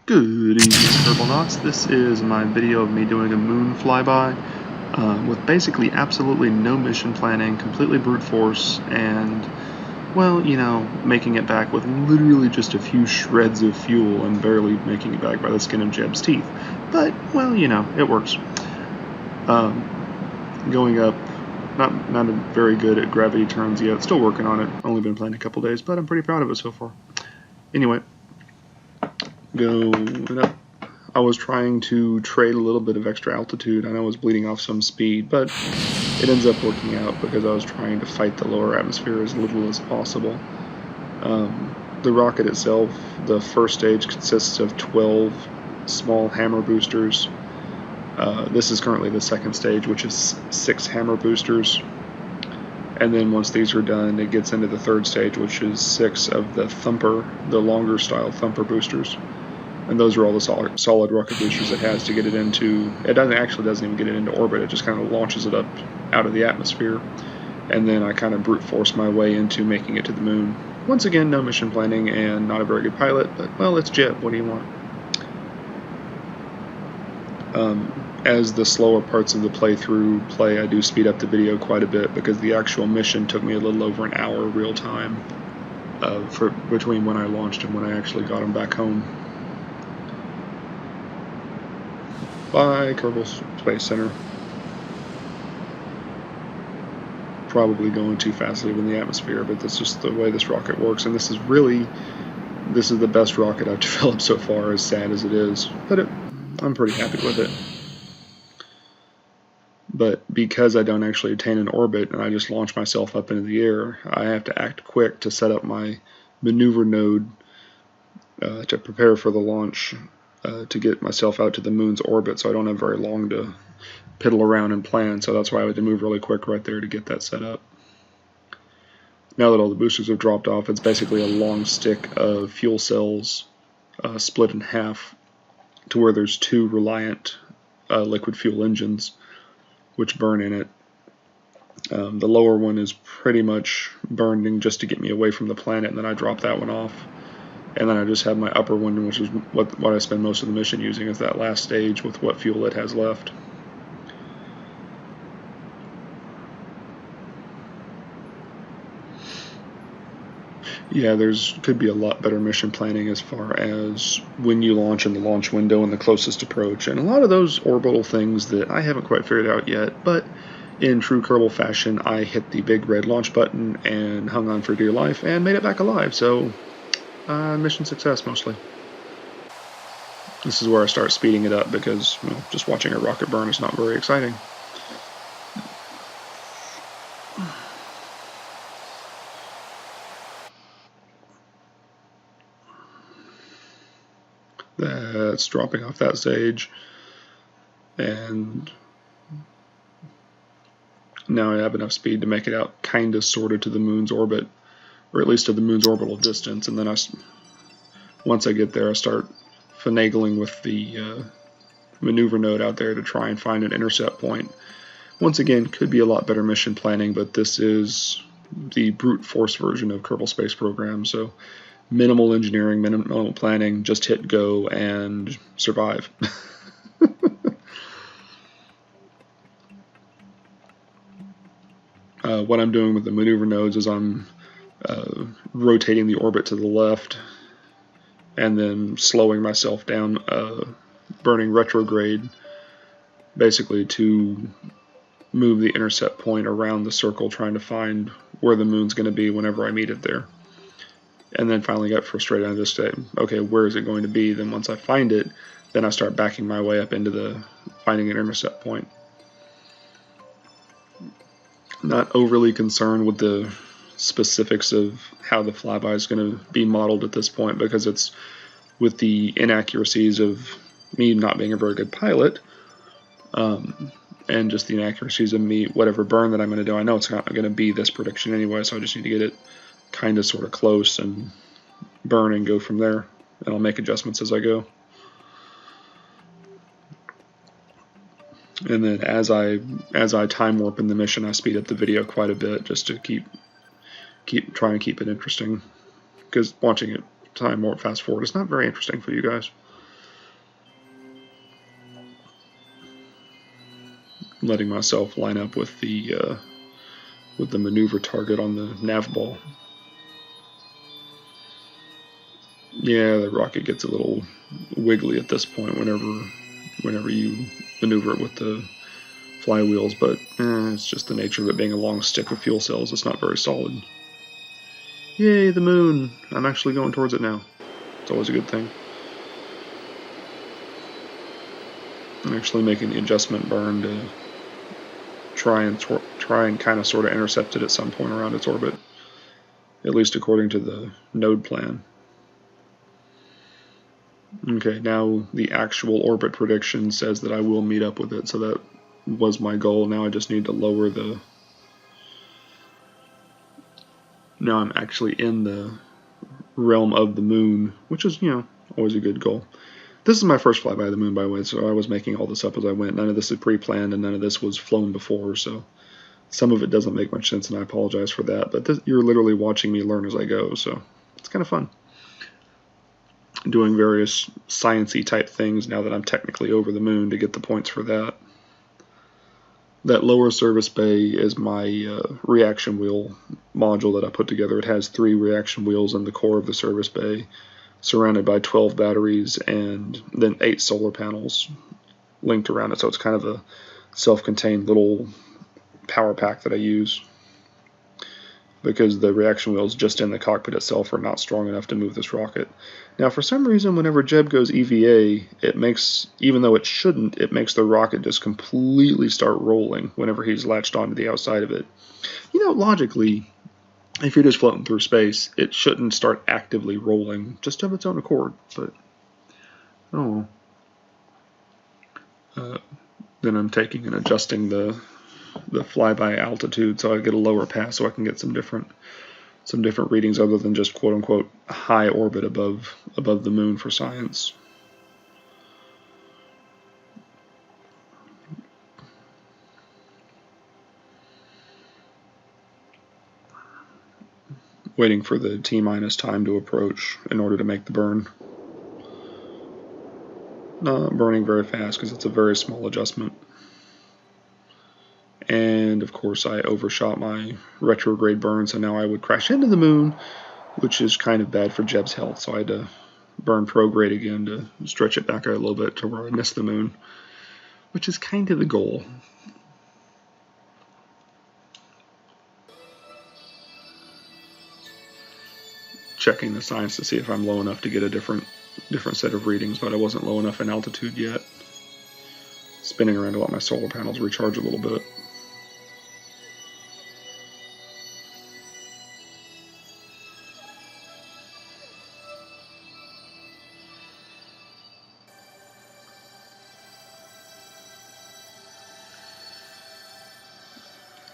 Good evening, Kerbal. This is my video of me doing a moon flyby with basically absolutely no mission planning, completely brute force, and, well, you know, making it back with literally just a few shreds of fuel and barely making it back by the skin of Jeb's teeth. But, well, you know, it works. Going up, not very good at gravity turns yet, still working on it, only been playing a couple days, but I'm pretty proud of it so far. Anyway, going up. I was trying to trade a little bit of extra altitude, and I was bleeding off some speed, but it ends up working out because I was trying to fight the lower atmosphere as little as possible. The rocket itself, the first stage consists of 12 small hammer boosters. This is currently the second stage, which is 6 hammer boosters. And then once these are done, it gets into the third stage, which is 6 of the thumper, the longer style thumper boosters. And those are all the solid rocket boosters it has to get it into. It doesn't even get it into orbit. It just kind of launches it up out of the atmosphere. And then I kind of brute force my way into making it to the moon. Once again, no mission planning and not a very good pilot, but, well, it's Jeb. What do you want? As the slower parts of the playthrough play, I do speed up the video quite a bit because the actual mission took me a little over an hour real time between when I launched and when I actually got him back home. By Kerbal Space Center. Probably going too fast leaving the atmosphere, but that's just the way this rocket works, and this is the best rocket I've developed so far, as sad as it is, but I'm pretty happy with it. But because I don't actually attain an orbit and I just launch myself up into the air, I have to act quick to set up my maneuver node to prepare for the launch. To get myself out to the moon's orbit, so I don't have very long to piddle around and plan, so that's why I had to move really quick right there to get that set up. Now that all the boosters have dropped off, it's basically a long stick of fuel cells split in half to where there's 2 reliant liquid fuel engines which burn in it. The lower one is pretty much burning just to get me away from the planet, and then I drop that one off. And then I just have my upper one, which is what I spend most of the mission using, is that last stage with what fuel it has left. Yeah, could be a lot better mission planning as far as when you launch and the launch window and the closest approach, and a lot of those orbital things that I haven't quite figured out yet, but in true Kerbal fashion, I hit the big red launch button and hung on for dear life and made it back alive, so mission success mostly. This is where I start speeding it up because, well, just watching a rocket burn is not very exciting. That's dropping off that stage, and now I have enough speed to make it out kind of sorted to the moon's orbit, or at least to the moon's orbital distance, and then once I get there, I start finagling with the maneuver node out there to try and find an intercept point. Once again, could be a lot better mission planning, but this is the brute force version of Kerbal Space Program, so minimal engineering, minimal planning, just hit go and survive. What I'm doing with the maneuver nodes is I'm rotating the orbit to the left and then slowing myself down, burning retrograde, basically to move the intercept point around the circle, trying to find where the moon's going to be whenever I meet it there. And then finally got frustrated and just say, okay, where is it going to be? Then once I find it, then I start backing my way up into finding an intercept point. Not overly concerned with the specifics of how the flyby is going to be modeled at this point, because it's with the inaccuracies of me not being a very good pilot, and just the inaccuracies of me, whatever burn that I'm going to do, I know it's not going to be this prediction anyway, so I just need to get it kind of sort of close and burn and go from there, and I'll make adjustments as I go. And then as I time warp in the mission, I speed up the video quite a bit just to try and keep it interesting, because watching it time warp fast forward is not very interesting for you guys. letting myself line up with the maneuver target on the nav ball. Yeah, the rocket gets a little wiggly at this point whenever you maneuver it with the flywheels, but it's just the nature of it being a long stick of fuel cells. It's not very solid. Yay, the moon! I'm actually going towards it now. It's always a good thing. I'm actually making the adjustment burn to try and kind of sort of intercept it at some point around its orbit, at least according to the node plan. Okay, now the actual orbit prediction says that I will meet up with it, so that was my goal. Now I just need to lower the... Now I'm actually in the realm of the moon, which is, always a good goal. This is my first flyby of the moon, by the way, so I was making all this up as I went. None of this is pre-planned, and none of this was flown before, so some of it doesn't make much sense, and I apologize for that. But you're literally watching me learn as I go, so it's kind of fun. Doing various science-y type things now that I'm technically over the moon to get the points for that. That lower service bay is my reaction wheel module that I put together. It has 3 reaction wheels in the core of the service bay, surrounded by 12 batteries and then 8 solar panels linked around it. So it's kind of a self-contained little power pack that I use, because the reaction wheels just in the cockpit itself are not strong enough to move this rocket. Now, for some reason, whenever Jeb goes EVA, it makes, even though it shouldn't, it makes the rocket just completely start rolling whenever he's latched onto the outside of it. Logically, if you're just floating through space, it shouldn't start actively rolling just of its own accord, but oh. Then I'm taking and adjusting the flyby altitude so I get a lower pass so I can get some different readings other than just quote-unquote high orbit above the moon for science. Waiting for the T-minus time to approach in order to make the burn. Not burning very fast because it's a very small adjustment. And of course I overshot my retrograde burn, so now I would crash into the moon, which is kind of bad for Jeb's health, so I had to burn prograde again to stretch it back out a little bit to where I missed the moon, which is kind of the goal. Checking the science to see if I'm low enough to get a different set of readings, but I wasn't low enough in altitude yet. Spinning around to let my solar panels recharge a little bit.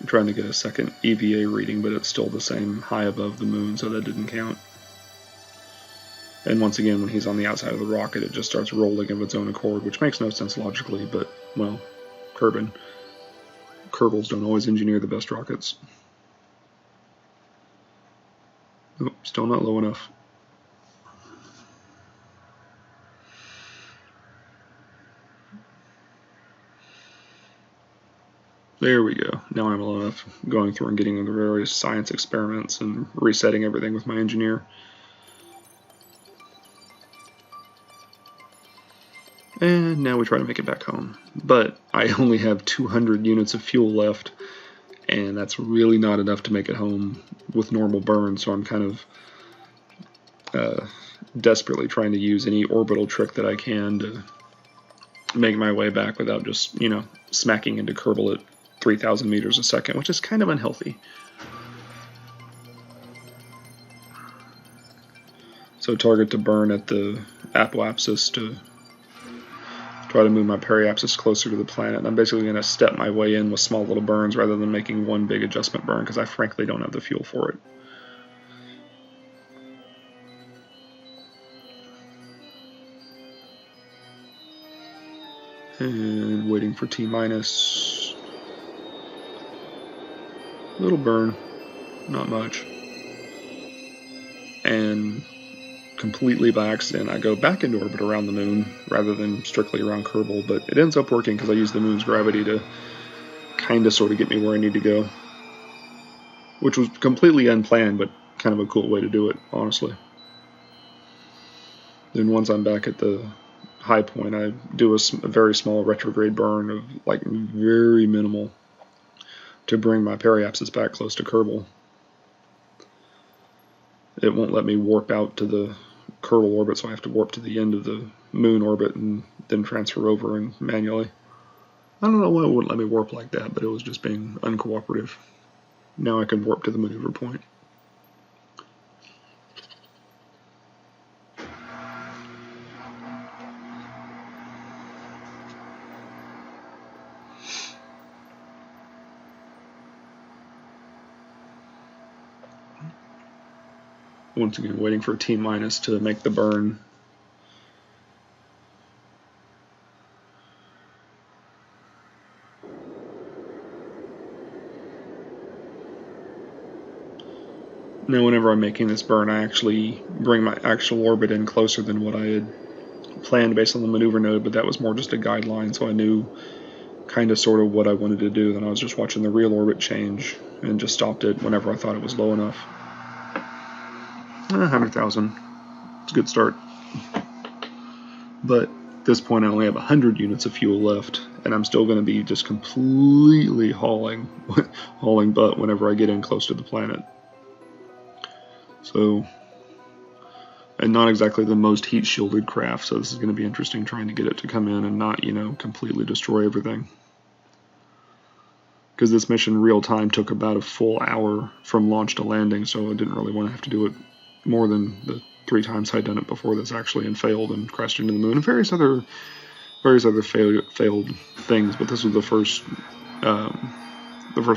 I'm trying to get a second EVA reading, but it's still the same high above the moon, so that didn't count. And once again, when he's on the outside of the rocket, it just starts rolling of its own accord, which makes no sense logically, but, well, Kerbals don't always engineer the best rockets. Oh, still not low enough. There we go. Now I'm low enough, going through and getting the various science experiments and resetting everything with my engineer. And now we try to make it back home. But I only have 200 units of fuel left, and that's really not enough to make it home with normal burn, so I'm kind of desperately trying to use any orbital trick that I can to make my way back without just, smacking into Kerbal at 3,000 meters a second, which is kind of unhealthy. So target to burn at the apoapsis to try to move my periapsis closer to the planet. And I'm basically going to step my way in with small little burns rather than making one big adjustment burn, because I frankly don't have the fuel for it. And waiting for T-minus. Little burn, not much. And completely by accident, I go back into orbit around the moon rather than strictly around Kerbal, but it ends up working because I use the moon's gravity to kind of sort of get me where I need to go, which was completely unplanned, but kind of a cool way to do it, honestly. Then once I'm back at the high point, I do a very small retrograde burn of like very minimal to bring my periapsis back close to Kerbal. It won't let me warp out to the Kerbal orbit, so I have to warp to the end of the moon orbit and then transfer over and manually. I don't know why it wouldn't let me warp like that, but it was just being uncooperative. Now I can warp to the maneuver point. Once again, waiting for T- to make the burn. Now whenever I'm making this burn, I actually bring my actual orbit in closer than what I had planned based on the maneuver node, but that was more just a guideline, so I knew kind of sort of what I wanted to do. Then I was just watching the real orbit change and just stopped it whenever I thought it was low enough. 100,000. It's a good start. But at this point I only have 100 units of fuel left, and I'm still going to be just completely hauling butt whenever I get in close to the planet. So, and not exactly the most heat shielded craft, so this is going to be interesting trying to get it to come in and not, completely destroy everything. Because this mission real time took about a full hour from launch to landing, so I didn't really want to have to do it more than the 3 times I'd done it before this actually, and failed and crashed into the moon and various other failed things. But this was the first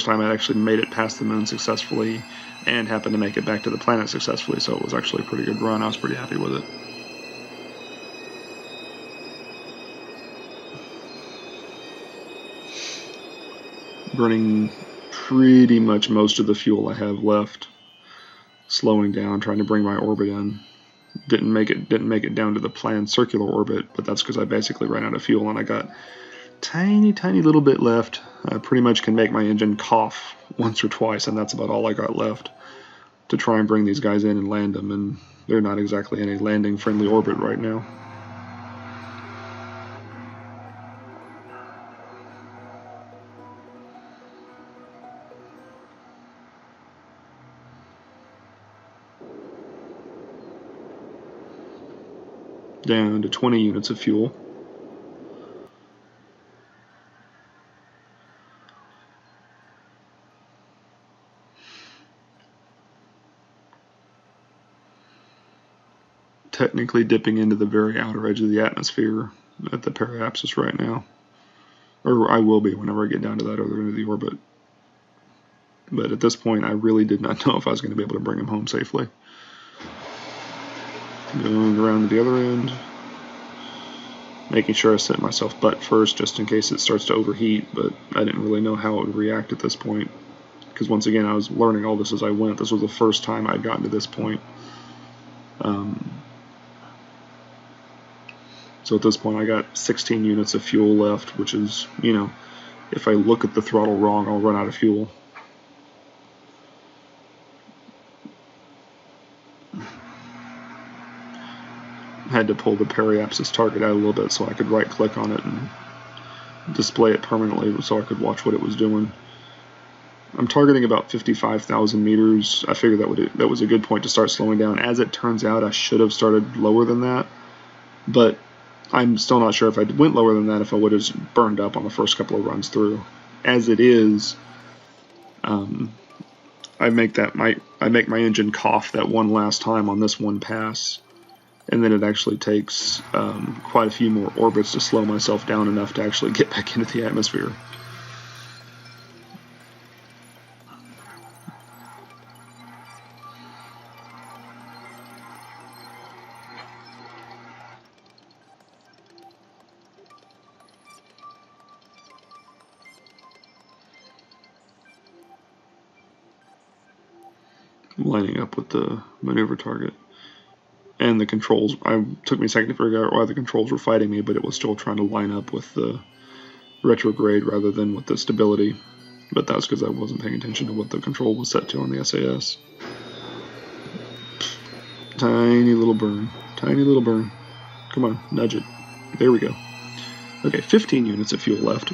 time I'd actually made it past the moon successfully and happened to make it back to the planet successfully, so it was actually a pretty good run. I was pretty happy with it. Burning pretty much most of the fuel I have left. Slowing down, trying to bring my orbit in. Didn't make it down to the planned circular orbit, but that's because I basically ran out of fuel and I got tiny little bit left. I pretty much can make my engine cough once or twice, and that's about all I got left to try and bring these guys in and land them, and they're not exactly in a landing friendly orbit right now. Down to 20 units of fuel. Technically dipping into the very outer edge of the atmosphere at the periapsis right now. Or I will be whenever I get down to that other end of the orbit. But at this point, I really did not know if I was going to be able to bring him home safely. Going around to the other end. Making sure I set myself butt first just in case it starts to overheat, but I didn't really know how it would react at this point. Because once again, I was learning all this as I went. This was the first time I'd gotten to this point. So at this point I got 16 units of fuel left, which is, if I look at the throttle wrong, I'll run out of fuel. Had to pull the periapsis target out a little bit so I could right click on it and display it permanently so I could watch what it was doing. I'm targeting about 55,000 meters. I figured that was a good point to start slowing down. As it turns out, I should have started lower than that, but I'm still not sure if I went lower than that if I would have burned up on the first couple of runs through. As it is, I make my engine cough that one last time on this one pass, and then it actually takes quite a few more orbits to slow myself down enough to actually get back into the atmosphere. Lining up with the maneuver target. And the controls, it took me a second to figure out why the controls were fighting me, but it was still trying to line up with the retrograde rather than with the stability. but that's because I wasn't paying attention to what the control was set to on the SAS. Tiny little burn. Tiny little burn. Come on, nudge it. There we go. Okay, 15 units of fuel left.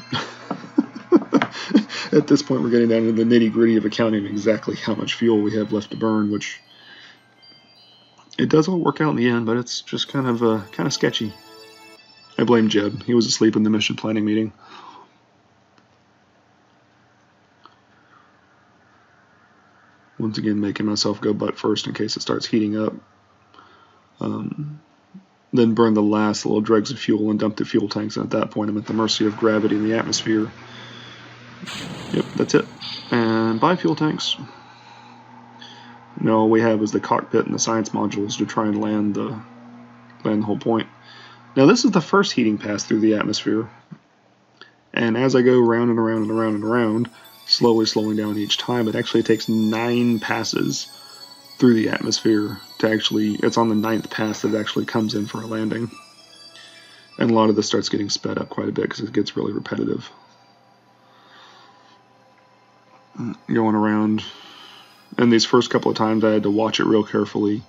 At this point, we're getting down to the nitty-gritty of accounting exactly how much fuel we have left to burn, which it does all work out in the end, but it's just kind of sketchy. I blame Jeb. He was asleep in the mission planning meeting. Once again, making myself go butt first in case it starts heating up. Then burn the last little dregs of fuel and dump the fuel tanks, and at that point I'm at the mercy of gravity in the atmosphere. Yep, that's it. And bye, fuel tanks. No, all we have is the cockpit and the science modules to try and land the whole point. Now this is the first heating pass through the atmosphere, and as I go round and around and around and around, slowly slowing down each time, it actually takes 9 passes through the atmosphere to actually, it's on the 9th pass that it actually comes in for a landing. And a lot of this starts getting sped up quite a bit because it gets really repetitive. Going around, and these first couple of times I had to watch it real carefully,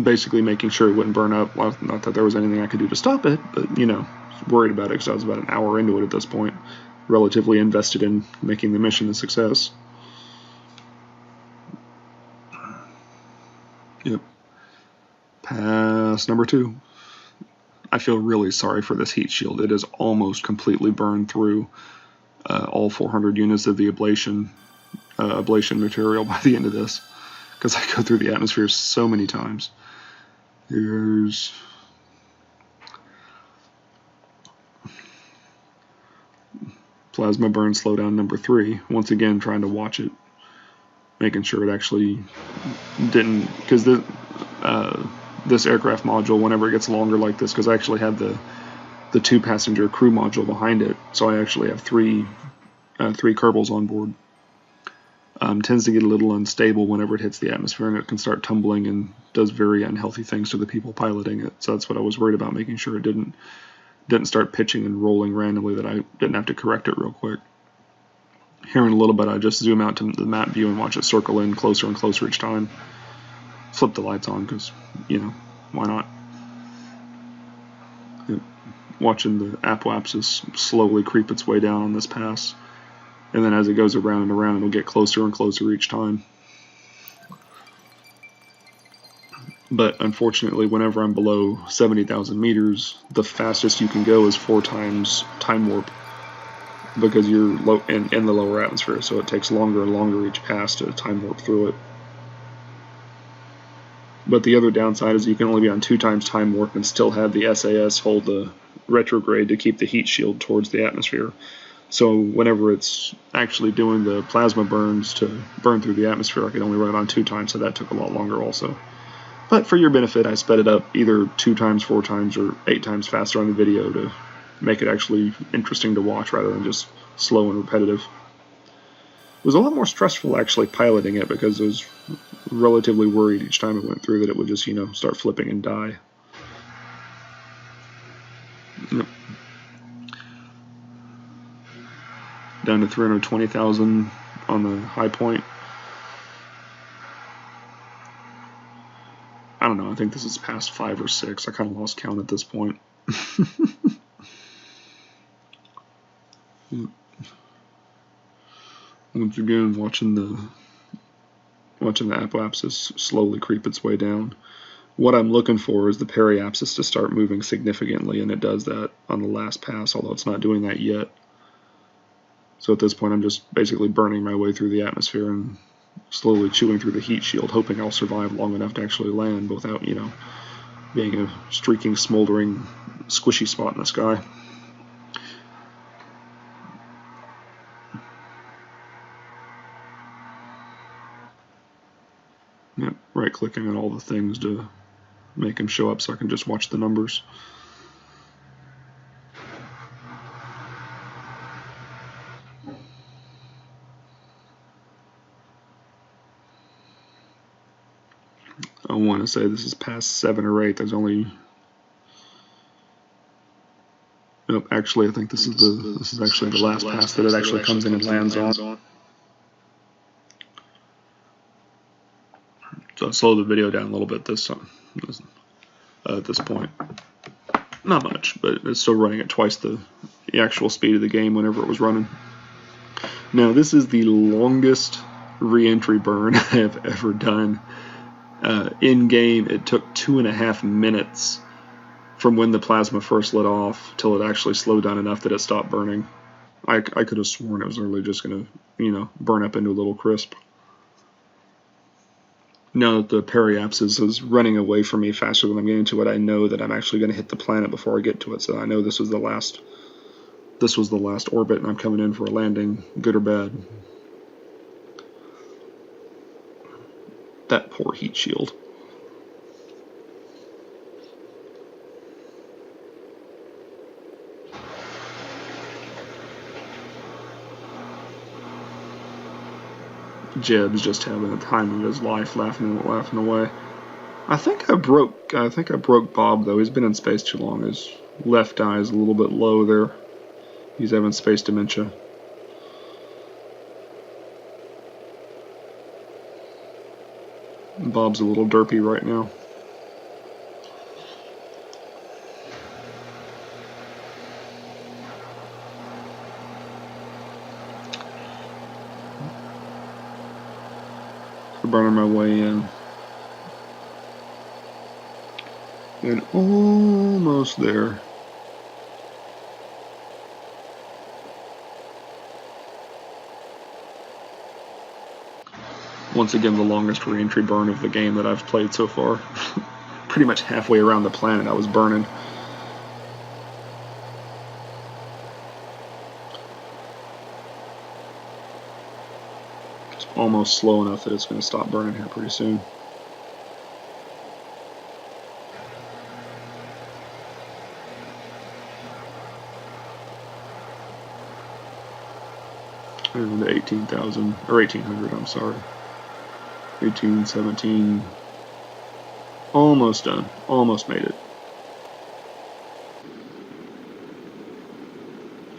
basically making sure it wouldn't burn up. Well, not that there was anything I could do to stop it, but, you know, worried about it because I was about an hour into it at this point, relatively invested in making the mission a success. Yep. Pass number 2. I feel really sorry for this heat shield. It is almost completely burned through all 400 units of the ablation material by the end of this, because I go through the atmosphere so many times. Here's plasma burn slowdown number 3. Once again, trying to watch it, making sure it actually didn't, because this aircraft module, whenever it gets longer like this, because I actually had the 2-passenger crew module behind it, so I actually have 3 Kerbals on board, tends to get a little unstable whenever it hits the atmosphere, and it can start tumbling and does very unhealthy things to the people piloting it. So that's what I was worried about, making sure it didn't start pitching and rolling randomly, that I didn't have to correct it real quick. Here in a little bit, I just zoom out to the map view and watch it circle in closer and closer each time. Flip the lights on because, you know, why not? Yep. Watching the apoapsis slowly creep its way down on this pass. And then as it goes around and around, it'll get closer and closer each time. But unfortunately, whenever I'm below 70,000 meters, the fastest you can go is 4 times time warp, because you're low in the lower atmosphere, so it takes longer and longer each pass to time warp through it. But the other downside is you can only be on 2 times time warp and still have the SAS hold the retrograde to keep the heat shield towards the atmosphere. So whenever it's actually doing the plasma burns to burn through the atmosphere, I could only run it on 2 times, so that took a lot longer also. But for your benefit, I sped it up either 2 times, 4 times, or 8 times faster on the video to make it actually interesting to watch rather than just slow and repetitive. It was a lot more stressful actually piloting it, because I was relatively worried each time it went through that it would just, you know, start flipping and die. Yep. Down to 320,000 on the high point. I don't know, I think this is past 5 or 6. I kind of lost count at this point. Once again, watching the apoapsis slowly creep its way down. What I'm looking for is the periapsis to start moving significantly, and it does that on the last pass, although it's not doing that yet. So at this point, I'm just basically burning my way through the atmosphere and slowly chewing through the heat shield, hoping I'll survive long enough to actually land without, you know, being a streaking, smoldering, squishy spot in the sky. Yep, right-clicking on all the things to make them show up so I can just watch the numbers. I want to say this is past 7 or 8. There's only Nope, actually I think this is actually the last pass that it actually comes in and lands on. So I slowed the video down a little bit at this point. Not much, but it's still running at twice the actual speed of the game whenever it was running. Now this is the longest re-entry burn I have ever done. In game, it took 2.5 minutes from when the plasma first lit off till it actually slowed down enough that it stopped burning. I could have sworn it was literally just going to, burn up into a little crisp. Now that the periapsis is running away from me faster than I'm getting to it, I know that I'm actually going to hit the planet before I get to it. So I know this was the last orbit, and I'm coming in for a landing, good or bad. That poor heat shield. Jeb's just having the time of his life, laughing away. I think I broke Bob though. He's been in space too long. His left eye is a little bit low there. He's having space dementia. Bob's a little derpy right now. Burning my way in. And almost there. Once again, the longest re-entry burn of the game that I've played so far. Pretty much halfway around the planet I was burning. Just almost slow enough that it's going to stop burning here pretty soon. And 18,000, or 1,800, I'm sorry. 18, 17, almost done, almost made it.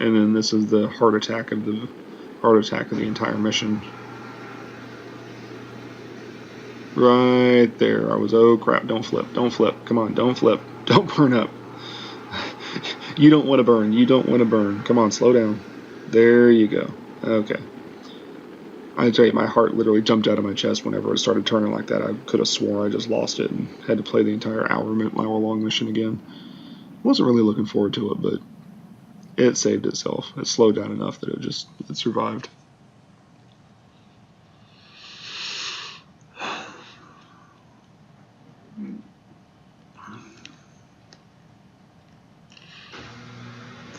And then this is the heart attack of the entire mission. Right there, I was, oh crap, don't flip, come on, don't flip, don't burn up. You don't want to burn, come on, slow down. There you go, okay. I tell you, my heart literally jumped out of my chest whenever it started turning like that. I could have swore I just lost it and had to play the entire hour-long mission again. Wasn't really looking forward to it, but it saved itself. It slowed down enough that it survived.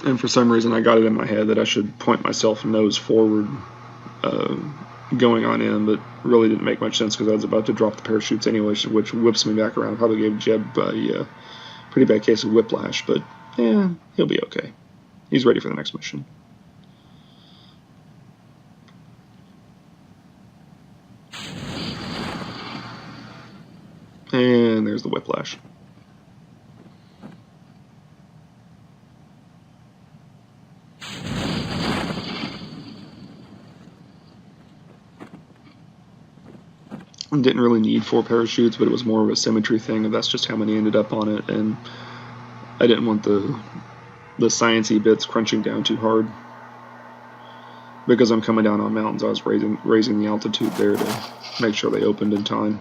And for some reason, I got it in my head that I should point myself nose forward going on in, but really didn't make much sense because I was about to drop the parachutes anyway, which whips me back around. Probably gave Jeb a pretty bad case of whiplash, but yeah, he'll be okay. He's ready for the next mission. And there's the whiplash. Didn't really need 4 parachutes, but it was more of a symmetry thing, and that's just how many ended up on it, and I didn't want the sciencey bits crunching down too hard. Because I'm coming down on mountains, I was raising the altitude there to make sure they opened in time.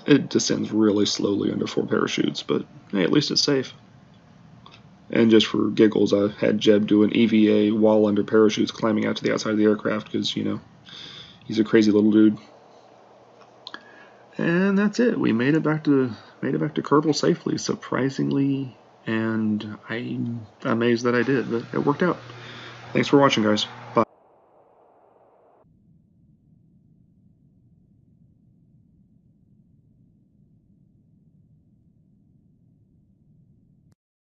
It descends really slowly under 4 parachutes, but hey, at least it's safe. And just for giggles, I had Jeb do an EVA while under parachutes climbing out to the outside of the aircraft because, he's a crazy little dude. And that's it. We made it back to Kerbal safely, surprisingly, and I'm amazed that I did, but it worked out. Thanks for watching, guys. Bye.